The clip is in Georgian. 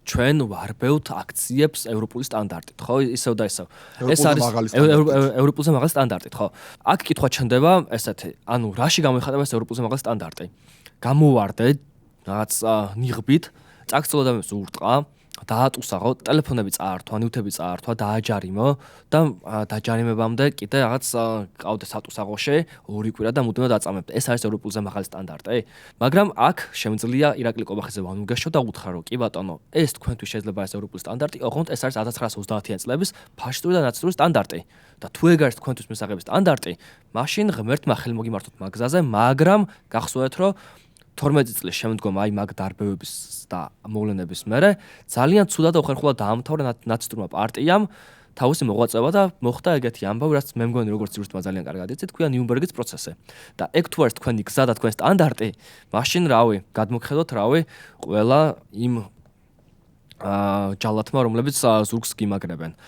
ჩვენ ვარბევთ აქციებს ევროპული სტანდარტით, ხო? ისევ და ისევ. ეს არის ევროპულზე მაღალი სტანდარტით, ხო? აქ კითხვა ჩნდება ესეთი, ანუ რაში გამოიხატება ეს ევროპულზე მაღალი სტანდარტი? გამოვარდე რაღაც ნიღბით, წაქცილოდამებს ურტყა, დაატუსაღო, ტელეფონები წაართვა, ნივთები წაართვა, დააჯარიმო და დაჯარიმებამდე კიდე რაღაც ყავდა სატუსაღოში 2 კვირა და მუდმივად აწამებდა. ეს არის ევროპულზე მაღალი სტანდარტი. მაგრამ აქ შემიძლია ირაკლი კობახიძე ვანუგაშო და უთხრა, რომ კი ბატონო, ეს თქვენთვის შეიძლება ეს ევროპული стандартი, ოღონდ ეს არის 1930-იან წლების ფაშისტური და ნაცისტური სტანდარტი. და თუ ეგ არის თქვენთვის მისაღები სტანდარტი, მაშინ ღმერთმა ხელმოგიმართოთ მაგ გზაზე, მაგრამ გახსოვეთ, რომ 12 წლის შემდგომ აი მაგ დარბევების და მოვლენების მერე ძალიან ცუდად და უხერხულად დაამთავრა ნაცისტურმა პარტიამ თავისი მოღვაწეობა და მოხდა ეგეთი ამბავი, რაც მე მგონი როგორც იურსტმა ძალიან კარგად იცით, ქვია ნიუნბერგის პროცესი. და ეგ თუ არის თქვენი გზა და თქვენი სტანდარტი, მაშინ რავი, გადმოგხედოთ რავი, ყველა იმ ჯალათმა, რომლებიც ზურგს გიმაგრებენ.